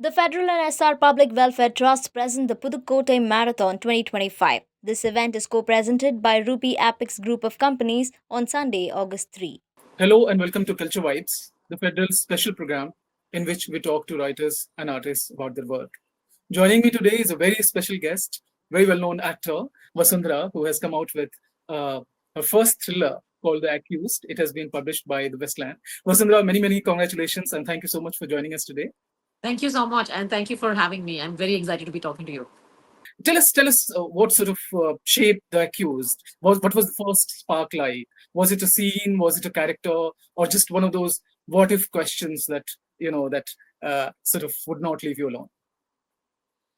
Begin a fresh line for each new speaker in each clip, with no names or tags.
The Federal and SR Public Welfare Trust present the Pudukkottai Marathon 2025. This event is co-presented by Rupee Apex Group of Companies on Sunday, August 3.
Hello and welcome to Culture Vibes, the Federal's special program in which we talk to writers and artists about their work. Joining me today is a very special guest, very well-known actor, Vasundhara, who has come out with her first thriller called The Accused. It has been published by The Westland. Vasundhara, many congratulations and thank you so much for joining us today.
Thank you so much, and thank you for having me. I'm very excited to be talking to you.
Tell us what sort of shaped The Accused. What was the first spark like? Was it a scene? Was it a character? Or just one of those what-if questions that, sort of would not leave you alone?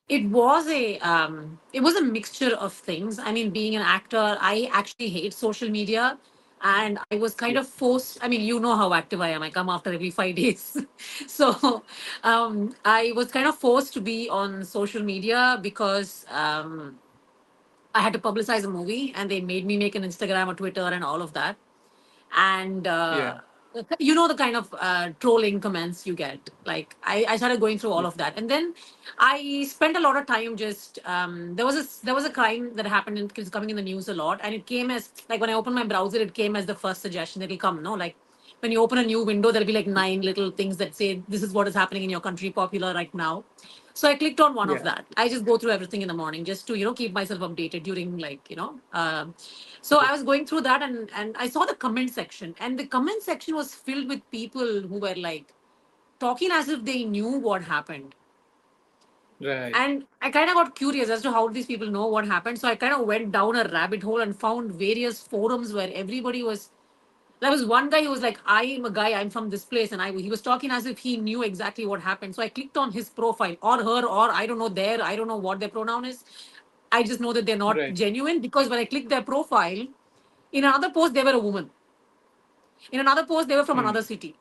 It was a mixture of things. I mean, being an actor, I actually hate social media, and I was kind
Yeah.
of forced. I mean, you know how active I am. I come after every 5 days, so I was kind of forced to be on social media because I had to publicize a movie, and they made me make an Instagram or Twitter and all of that. And
Yeah.
you know the kind of trolling comments you get. Like I started going through all
Yeah.
of that, and then I spent a lot of time just there was a crime that happened and it's coming in the news a lot, and it came as like when I opened my browser, it came as the first suggestion that will come. No, like when you open a new window, there'll be like nine little things that say this is what is happening in your country, popular right now. So I clicked on one of
Yeah.
that. I just go through everything in the morning just to keep myself updated during so
Yeah.
I was going through that, and I saw the comment section, and the comment section was filled with people who were like talking as if they knew what happened.
Right.
And I kind of got curious as to how these people know what happened. So I kind of went down a rabbit hole and found various forums where everybody was. There was one guy who was like, "I'm a guy. I'm from this place," and he was talking as if he knew exactly what happened. So I clicked on his profile, or her, or I don't know I don't know what their pronoun is. I just know that they're not
Right.
genuine because when I clicked their profile, in another post they were a woman. In another post they were from
Hmm.
another city.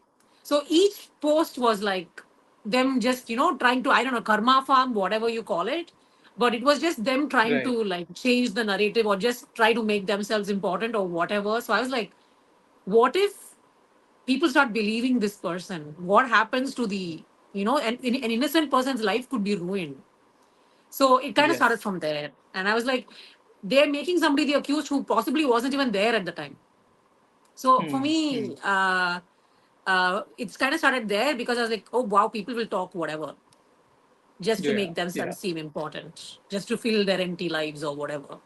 So each post was like them just trying to, I don't know, karma farm, whatever you call it, but it was just them trying
Right.
to like change the narrative or just try to make themselves important or whatever. So I was like, what if people start believing this person? What happens to an innocent person's life could be ruined. So it kind of started
Yes.
from there, and I was like, they're making somebody the accused who possibly wasn't even there at the time. So for
Hmm. Hmm.
me, it's kind of started there because I was like, oh wow, people will talk whatever just to
Yeah.
make
Yeah.
themselves seem important, just to fill their empty lives or whatever.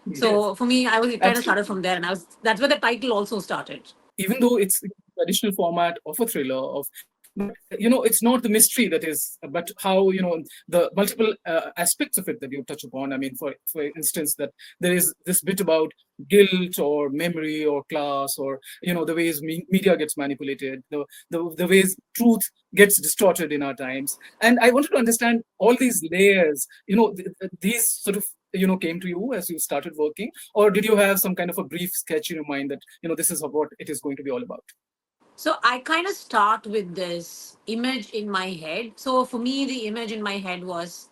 Yes.
So for me, it kind of started
Absolutely.
from there, and that's where the title also started.
Even though it's the traditional format of a thriller of but it's not the mystery that is but how the multiple aspects of it that you touch upon. I mean, for instance, that there is this bit about guilt or memory or class or the ways media gets manipulated, the ways truth gets distorted in our times. And I wanted to understand all these layers, these sort of came to you as you started working, or did you have some kind of a brief sketch in your mind that this is what it is going to be all about?
So I kind of start with this image in my head. So for me, the image in my head was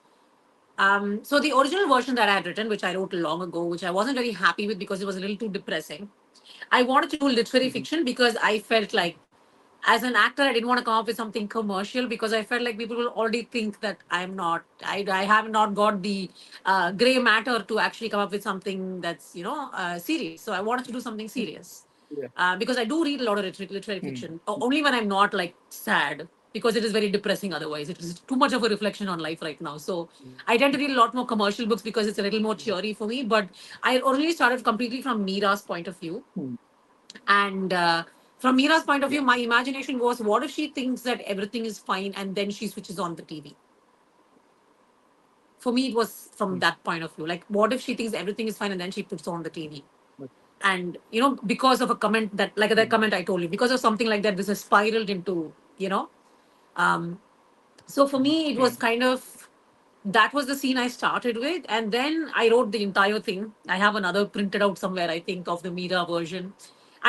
so the original version that I had written, which I wrote long ago, which I wasn't very happy with because it was a little too depressing. I wanted to do literary
Mhm.
fiction because I felt like, as an actor, I didn't want to come up with something commercial because I felt like people will already think that I have not got the gray matter to actually come up with something that's, serious. So I wanted to do something serious
Yeah.
because I do read a lot of literary
Mm.
fiction, only when I'm not like sad because it is very depressing otherwise. It is too much of a reflection on life right now. So I tend to read a lot more commercial books because it's a little more cheery for me. But I originally started completely from Mira's point of view.
Mm.
And from Mira's point of
Yeah.
view, my imagination was, what if she thinks that everything is fine and then she switches on the TV? For me, it was from
Mm.
that point of view. Like, what if she thinks everything is fine and then she puts on the TV?
But,
And because of a comment like that
mm.
comment I told you, because of something like that, this has spiraled into um so for me it was
Mm.
kind of, that was the scene I started with, and then I wrote the entire thing. I have another printed out somewhere, I think, of the Mira version.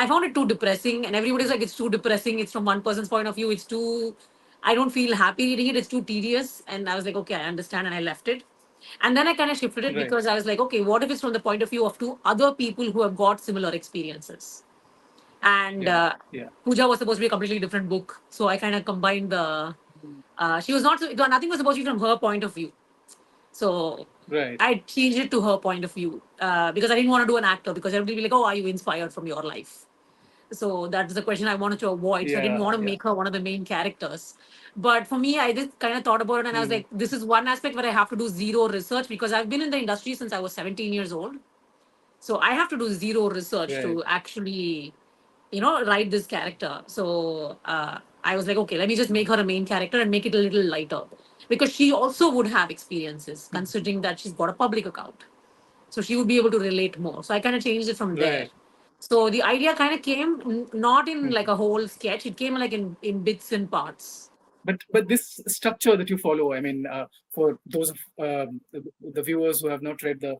I found it too depressing, and everybody's like, it's too depressing, it's from one person's point of view, it's too, I don't feel happy reading it, it's too tedious. And I was like, okay, I understand, and I left it. And then I kind of shifted it
Right.
because I was like, okay, what if it's from the point of view of two other people who have got similar experiences? And
Yeah. Yeah.
Puja was supposed to be a completely different book. So I kind of combined She was not, nothing was supposed to be from her point of view. So
Right.
I changed it to her point of view because I didn't want to do an actor because everybody will be like, oh, are you inspired from your life? So that's the question I wanted to avoid. So I didn't
Yeah.
want to
Yeah.
make her one of the main characters. But for me, I just kind of thought about it and I was
Hmm.
like, this is one aspect where I have to do zero research because I've been in the industry since I was 17 years old. So I have to do zero research
Right.
to actually, write this character. So I was like, okay, let me just make her a main character and make it a little lighter because she also would have experiences considering that she's got a public account. So she would be able to relate more. So I kind of changed it from there.
Right.
So the idea kind of came not in like
Hmm.
a whole sketch. It came like in bits and parts.
But this structure that you follow, I mean, for those of the viewers who have not read the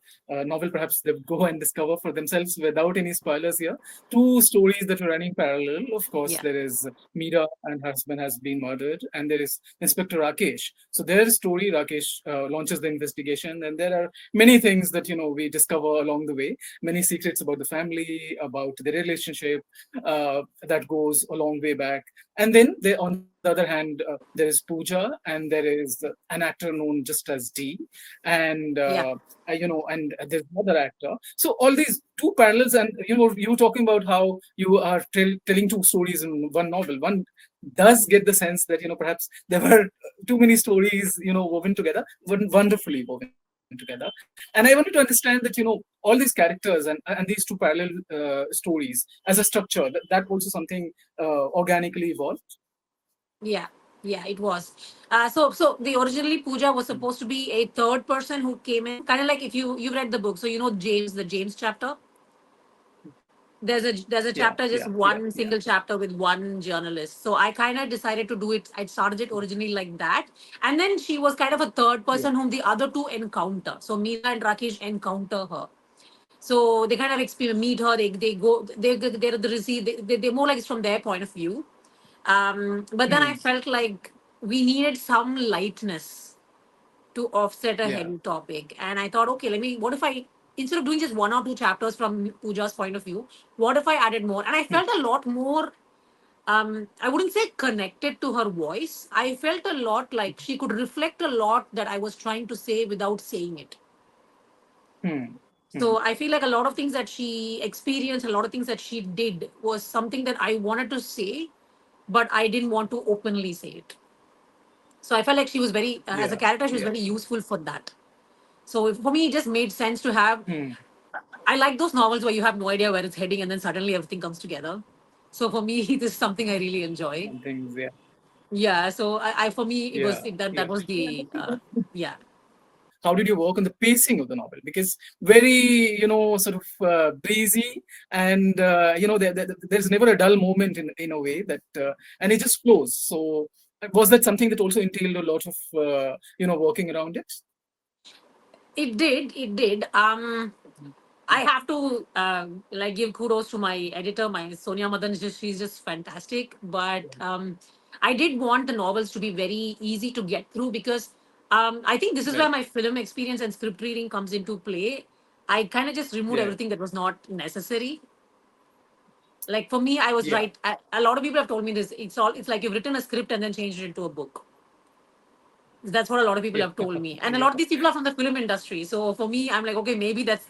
novel, perhaps they go and discover for themselves without any spoilers here. Two stories that are running parallel. Of course,
Yeah.
there is Meera and her husband has been murdered, and there is Inspector Rakesh. So their story, Rakesh launches the investigation, and there are many things that we discover along the way. Many secrets about the family, about the relationship that goes a long way back. And then on the other hand, there is Pooja, and there is an actor known just as D, and
Yeah.
and there's another actor. So all these two parallels, and you were talking about how you are telling two stories in one novel. One does get the sense that perhaps there were too many stories woven together, wonderfully woven together. And I wanted to understand that all these characters and these two parallel stories as a structure, that also something organically evolved.
Yeah. Yeah, it was. So the originally Pooja was supposed to be a third person who came in, kind of like if you read the book, so James, the James chapter. There's a
Yeah,
chapter,
yeah,
just
yeah,
one
yeah.
single chapter with one journalist. So I kind of decided to do it. I started it originally like that, and then she was kind of a third
Yeah.
person whom the other two encounter. So Meera and Rakesh encounter her. So they kind of meet her. They go. They're the receive. They're more like it's from their point of view. But then I
Hmm.
felt like we needed some lightness to offset a
Yeah.
heavy topic. And I thought, okay, what if I, instead of doing just one or two chapters from Pooja's point of view, what if I added more? And I
Hmm.
felt a lot more, I wouldn't say connected to her voice. I felt a lot like she could reflect a lot that I was trying to say without saying it.
Hmm. Hmm.
So I feel like a lot of things that she experienced, a lot of things that she did was something that I wanted to say, but I didn't want to openly say it. So I felt like she was very, as a
Yeah.
character, she was
Yeah.
very useful for that. So for me, it just made sense to have.
Hmm.
I like those novels where you have no idea where it's heading and then suddenly everything comes together. So for me, this is something I really enjoy.
And things. Yeah.
Yeah. So I for me, it
Yeah.
was that
Yeah.
was the yeah.
How did you work on the pacing of the novel? Because very, sort of breezy, and there's never a dull moment in a way that, and it just flows. So was that something that also entailed a lot of, working around it?
It did. It did. I have to like give kudos to my editor, my Sonia Madan. She's just fantastic. But I did want the novels to be very easy to get through because I think this is where
Right.
my film experience and script reading comes into play. I kind of just removed
Yeah.
everything that was not necessary. Like for me, I was
Yeah.
right. A lot of people have told me this. It's like you've written a script and then changed it into a book. That's what a lot of people
Yeah.
have told me, and a
Yeah.
lot of these people are from the film industry. So for me, I'm like, okay, maybe that's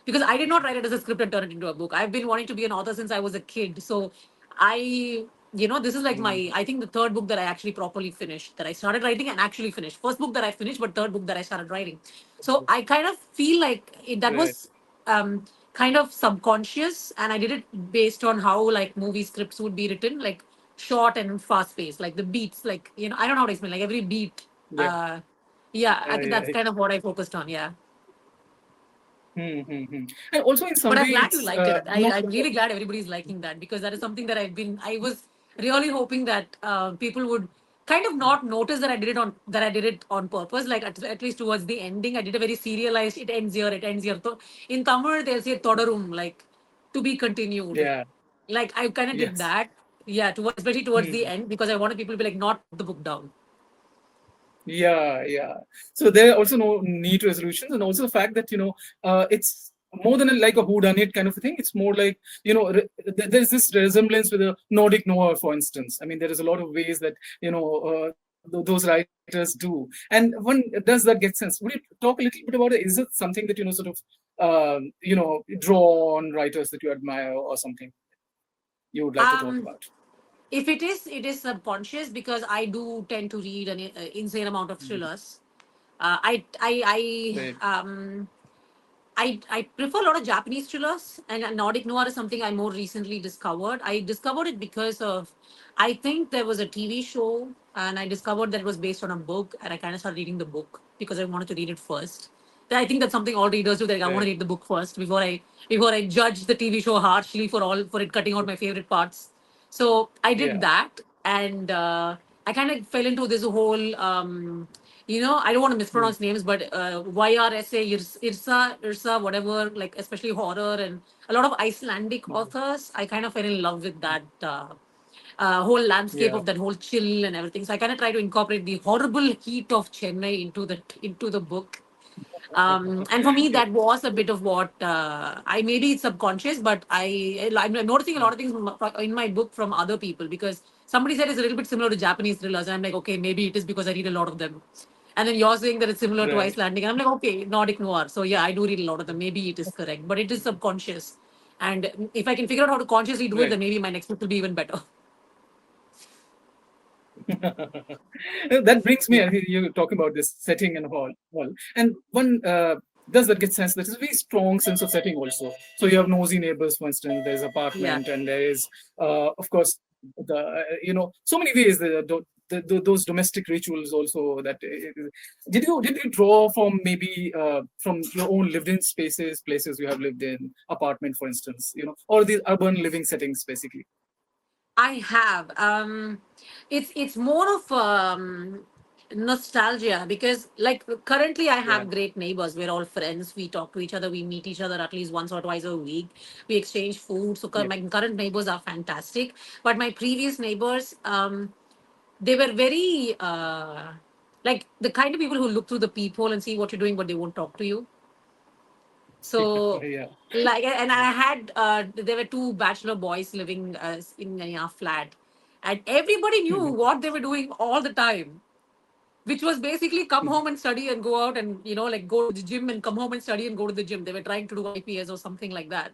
because I did not write it as a script and turn it into a book. I've been wanting to be an author since I was a kid. So I, this is like
Mm.
I think the third book that I actually properly finished, that I started writing and actually finished. First book that I finished, but third book that I started writing. So I kind of feel like that
Right.
was kind of subconscious, and I did it based on how like movie scripts would be written, like short and fast paced, like the beats, like I don't know how to explain, like every beat.
Yeah.
Uh, yeah, I think
Yeah.
that's kind of what I focused on. Yeah,
And also in some
but I'm
way,
glad you
it's
liked it.
not.
I'm really glad everybody's liking that because that is something that I was really hoping that people would kind of not notice that I did it on purpose. Like at least towards the ending, I did a very serialized. It ends here. It ends here. So in Tamil, they'll say "Thodarum," like to be continued.
Yeah.
Like I kind of did
Yes.
that. Yeah, especially towards the
Hmm.
end because I wanted people to be like not put the book down.
Yeah, yeah. So there are also no neat resolutions, and also the fact that it's more than like a whodunit kind of a thing. It's more like there's this resemblance with a Nordic noir, for instance. I mean, there is a lot of ways that those writers do. And one does that get sense? Would you talk a little bit about it? Is it something that sort of draw on writers that you admire, or something you would like to talk
Um,
about?
if it is subconscious because I do tend to read an insane amount of
Mhm.
thrillers.
Right.
I prefer a lot of Japanese thrillers, and Nordic noir is something I more recently discovered. I discovered it because of, I think there was a TV show, and I discovered that it was based on a book, and I kind of started reading the book because I wanted to read it first. I think that's something all readers do. That I want to
Right.
read the book first before I judge the TV show harshly for it cutting out my favorite parts. So I did
Yeah.
that, and I kind of fell into this whole. I don't want to
Mm.
mispronounce names, but YRSA, Irsa, whatever, like especially horror and a lot of Icelandic
Mm.
authors. I kind of fell in love with that whole landscape
Yeah.
of that whole chill and everything. So I kind of try to incorporate the horrible heat of Chennai into the book. And for me,
Yeah.
that was a bit of what I maybe it's subconscious, but I'm noticing a lot
Mm.
of things in my book from other people because somebody said it's a little bit similar to Japanese thrillers, and I'm like, okay, maybe it is because I read a lot of them. And then you're saying that it's similar to
Right.
Icelandic, and I'm like, okay, Nordic noir. So yeah, I do read a lot of them. Maybe it is correct, but it is subconscious. And if I can figure out how to consciously do it,
Right.
then maybe my next book will be even better.
That brings me, I think you're talking about this setting and all. And one does that get sense that there's a very strong sense of setting also. So you have nosy neighbors, for instance, there's
Yeah.
apartment, and there is, of course, so many ways those domestic rituals also that did you draw from maybe from your own lived in spaces, places you have lived in, apartment, for instance, or these urban living settings, basically?
I have. It's more of nostalgia because, like, currently I
Yeah.
have great neighbors. We're all friends. We talk to each other. We meet each other at least once or twice a week. We exchange food. So
Yeah.
my current neighbors are fantastic. But my previous neighbors, they were very like the kind of people who look through the peephole and see what you're doing, but they won't talk to you. So,
Yeah.
like, and I had, there were two bachelor boys living in a flat, and everybody knew what they were doing all the time, which was basically come home and study and go out and, like go to the gym and come home and study and go to the gym. They were trying to do IPS or something like that.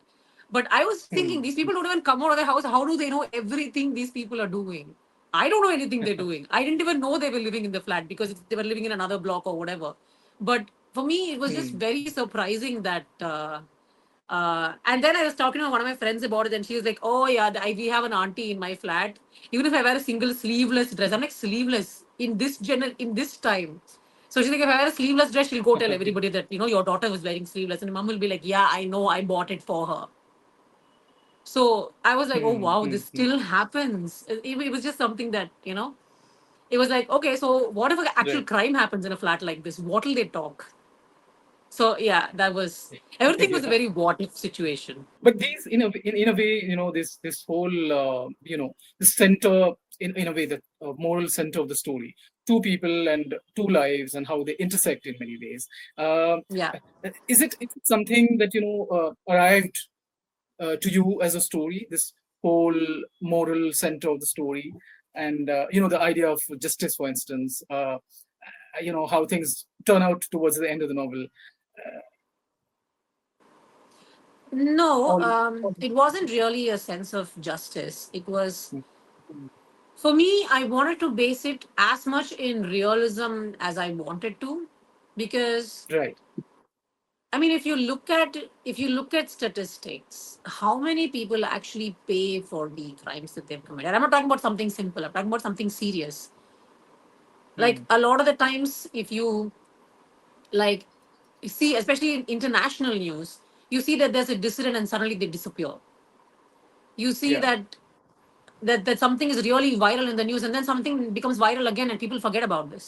But I was thinking, these people don't even come out of the house. How do they know everything these people are doing? I don't know anything they're doing. I didn't even know they were living in the flat because they were living in another block or whatever. But for me, it was just very surprising that. And then I was talking to one of my friends about it, and she was like, "Oh yeah, we have an auntie in my flat. Even if I wear a single sleeveless dress, I'm like sleeveless in this time." So she's like, "If I wear a sleeveless dress, she'll go tell everybody that your daughter was wearing sleeveless," and mom will be like, "Yeah, I know, I bought it for her." So I was like, "Oh wow, this still happens." It was just something that It was like, okay, so what if an actual
Right.
crime happens in a flat like this? What will they talk? So yeah, that was everything was a
Yeah.
very what if situation.
But these, in a way, this whole, the center, in a way, the moral center of the story, two people and two lives and how they intersect in many ways. Um,
Yeah.
is it something that arrived to you as a story, this whole moral center of the story, and the idea of justice, for instance, how things turn out towards the end of the novel. Uh,
No,
all,
it wasn't really a sense of justice. It was,
all
for me, I wanted to base it as much in realism as I wanted to. Because,
right.
I mean, if you look at statistics, how many people actually pay for the crimes that they've committed? I'm not talking about something simple, I'm talking about something serious. Like
Hmm.
a lot of the times, if you like you see, especially in international news, you see that there's a dissident and suddenly they disappear. You see
Yeah.
that something is really viral in the news and then something becomes viral again and people forget about this.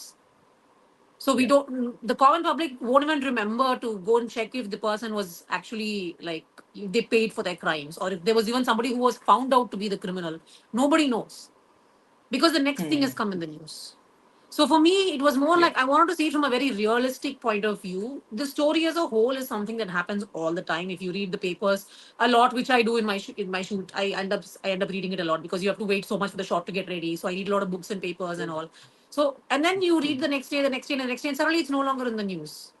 So we
Yeah.
don't, the common public won't even remember to go and check if the person was actually like, if they paid for their crimes or if there was even somebody who was found out to be the criminal. Nobody knows because the next thing has
Hmm.
come in the news. So for me, it was more
Yeah.
like I wanted to see it from a very realistic point of view. The story as a whole is something that happens all the time. If you read the papers a lot, which I do in my shoot, I end up reading it a lot because you have to wait so much for the shot to get ready. So I read a lot of books and papers and all. So, and then you read the next day, the next day, and the next day, and suddenly it's no longer in the news.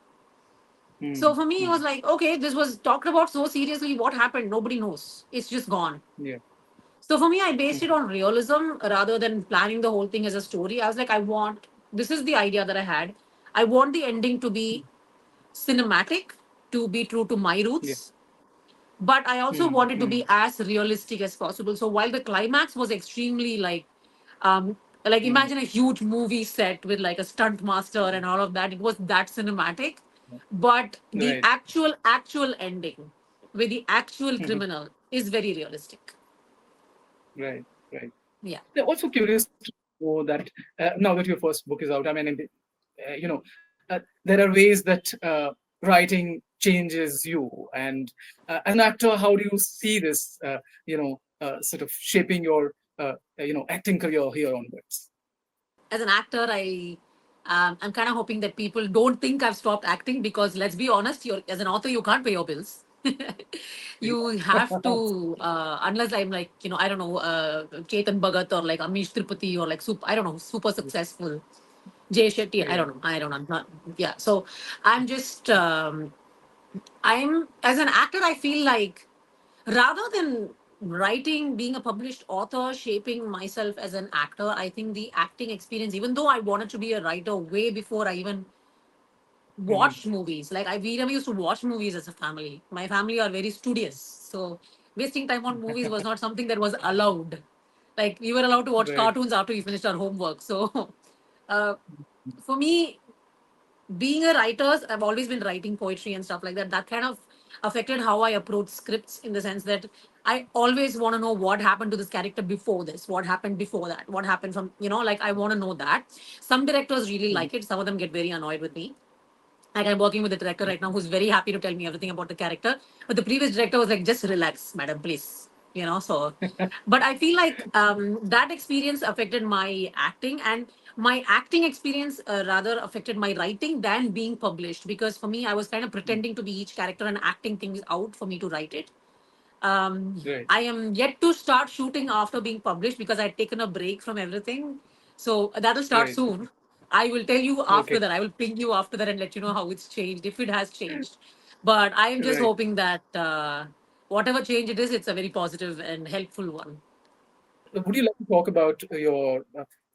So
Mm,
for me, it was
mm,
like, okay, this was talked about so seriously. What happened? Nobody knows. It's just gone.
yeah.
So for me, I based it
Mhm,
on realism rather than planning the whole thing as a story. I was like, this is the idea that I had. I want the ending to be cinematic, to be true to my
yeah.
roots, but I also
Mm,
wanted to be
mm,
as realistic as possible. So while the climax was extremely um, like
mm,
imagine a huge movie set with like a stunt master and all of that, it was that cinematic, but the
right.
actual ending with the actual
Mhm,
criminal is very realistic.
right. Right.
Yeah.
They're also curious to know that now that your first book is out, I mean, there are ways that writing changes you. And as an actor, how do you see this, sort of shaping your, acting career here onwards?
As an actor, I'm kind of hoping that people don't think I've stopped acting, because let's be honest, you're as an author, you can't pay your bills. You have to, unless I'm like, I don't know, Chetan Bhagat or like Amish Tripathi or like I don't know, super successful Jay Shetty. I
Yeah.
don't know. I don't know. I'm not. Yeah. So I'm just. I'm as an actor. I feel like rather than writing, being a published author, shaping myself as an actor, I think the acting experience, even though I wanted to be a writer way before I even
Mhm,
watched movies, like we never used to watch movies as a family. My family are very studious. So wasting time on movies was not something that was allowed. Like we were allowed to watch
right.
cartoons after we finished our homework. So uh, for me, being a writer, I've always been writing poetry and stuff like that. That kind of affected how I approach scripts, in the sense that I always want to know what happened to this character before this, what happened before that, what happened from, like I want to know that. Some directors really
Mhm,
like it. Some of them get very annoyed with me. Like I'm working with a director right now who's very happy to tell me everything about the character. But the previous director was like, just relax, madam, please. So, but I feel like that experience affected my acting, and my acting experience rather affected my writing than being published. Because for me, I was kind of
mhm,
pretending to be each character and acting things out for me to write it.
right.
I am yet to start shooting after being published because I'd taken a break from everything. So that'll start
Right.
soon. I will tell you after
Okay.
that. I will ping you after that and let you know how it's changed, if it has changed. But I am just
Right.
hoping that whatever change it is, it's a very positive and helpful one.
Would you like to talk about your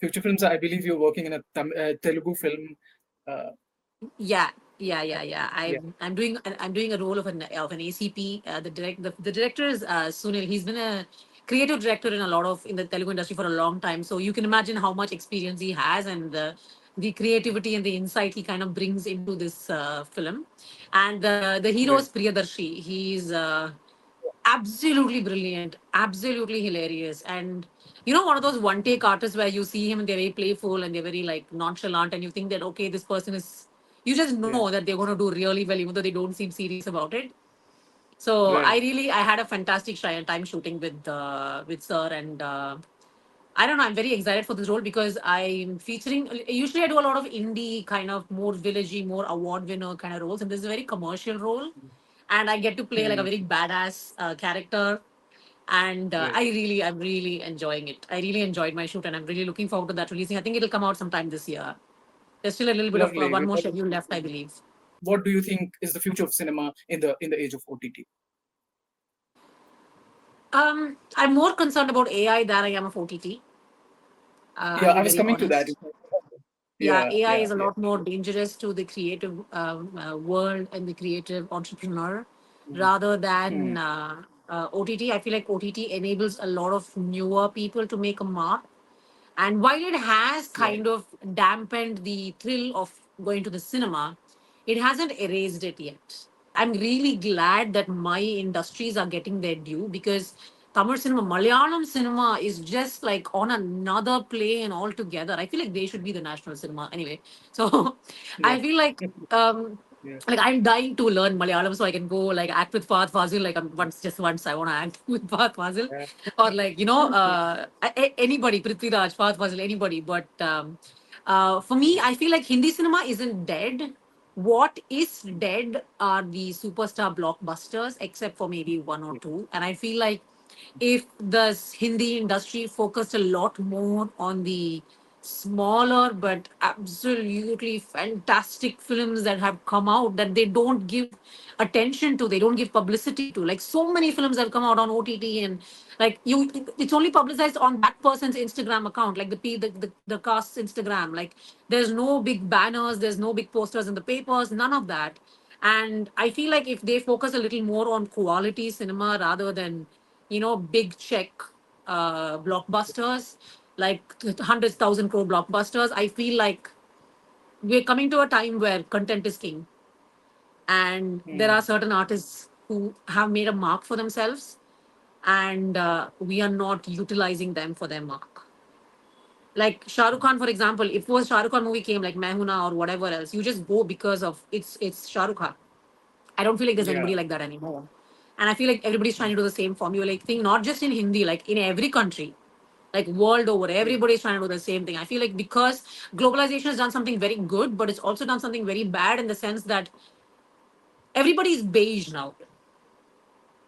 future films? I believe you're working in a Telugu film. Uh,
Yeah, yeah.
yeah.
I'm doing a role of an ACP. The director is Sunil. He's been a creative director in the Telugu industry for a long time. So you can imagine how much experience he has, and the creativity and the insight he kind of brings into this film. And the hero
Right.
is Priyadarshi. He's absolutely brilliant, absolutely hilarious, and one of those one take artists where you see him and they're very playful and they're very like nonchalant, and you think that okay, this person is. You just
Yeah.
know that they're going to do really well, even though they don't seem serious about it. So
Right.
I had a fantastic time shooting with Sir, and I don't know. I'm very excited for this role because I'm featuring. Usually, I do a lot of indie kind of more villagey, more award winner kind of roles, and this is a very commercial role, and I get to play like a
Mm,
very badass character, and
right.
I'm really enjoying it. I really enjoyed my shoot, and I'm really looking forward to that releasing. I think it'll come out sometime this year. There's still a little bit of
Lovely.
one more schedule left, I believe.
What do you think is the future of cinema in the age of OTT?
I'm more concerned about AI than I am of OTT.
Yeah,
I'll
I
be
was
very
coming to that.
honest. Yeah,
Yeah,
AI
yeah,
is a
yeah.
lot more dangerous to the creative world and the creative entrepreneur
Mhm,
rather than
mhm,
OTT. I feel like OTT enables a lot of newer people to make a mark. And while it has
right.
kind of dampened the thrill of going to the cinema, it hasn't erased it yet. I'm really glad that my industries are getting their due, because Tamil cinema, Malayalam cinema is just like on another plane altogether. I feel like they should be the national cinema anyway. So
Yeah.
I feel like um,
Yeah.
I'm dying to learn Malayalam so I can go like act with Fahad Fazil. Like once I want to act with Fahad Fazil,
Yeah.
or like anybody, Prithviraj, Fahad Fazil, anybody. But for me, I feel like Hindi cinema isn't dead. What is dead are the superstar blockbusters, except for maybe one or
Yeah.
two. And I feel like if the Hindi industry focused a lot more on the smaller but absolutely fantastic films that have come out that they don't give attention to, they don't give publicity to. Like so many films have come out on OTT, and like you, it's only publicized on that person's Instagram account, like the cast's Instagram. Like there's no big banners, there's no big posters in the papers, none of that. And I feel like if they focus a little more on quality cinema rather than, big check blockbusters, like 100,000 crore blockbusters, I feel like we're coming to a time where content is king. And there are certain artists who have made a mark for themselves, and we are not utilizing them for their mark. Like Shah Rukh Khan, for example, if it was Shah Rukh Khan movie came like Mehuna or whatever else, you just go because of it's Shah Rukh Khan. I don't feel like there's
Yeah.
anybody like that anymore. And I feel like everybody's trying to do the same formulaic thing, not just in Hindi, like in every country, like world over. Everybody's trying to do the same thing. I feel like because globalization has done something very good, but it's also done something very bad in the sense that everybody's beige now.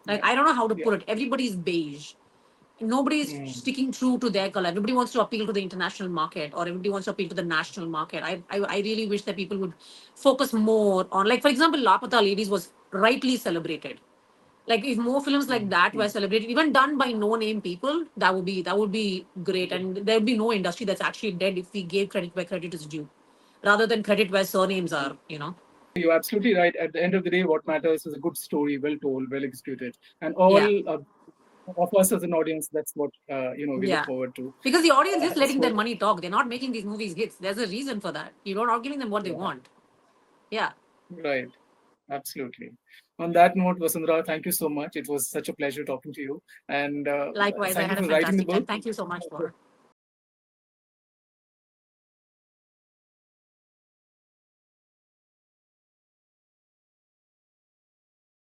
Like
Yeah.
I don't know how to
Yeah.
put it. Everybody's beige. Nobody's sticking true to their color. Everybody wants to appeal to the international market, or everybody wants to appeal to the national market. I really wish that people would focus more on, like, for example, Lapata Ladies was rightly celebrated. Like if more films like that were celebrated, even done by no-name people, that would be great, and there would be no industry that's actually dead if we gave credit where credit is due, rather than credit where surnames are.
You're absolutely right. At the end of the day, what matters is a good story, well told, well executed, and all
Yeah,
of us as an audience. That's what we look
yeah.
forward to.
Because the audience is letting their
So
money talk. They're not making these movies hits. There's a reason for that. You're not giving them what they
yeah,
want. Yeah.
right, absolutely. On that note, Vasundhara, thank you so much. It was such a pleasure talking to you, and
Likewise, I
thank you
had a
for writing the
fantastic time.
book.
Thank you so much for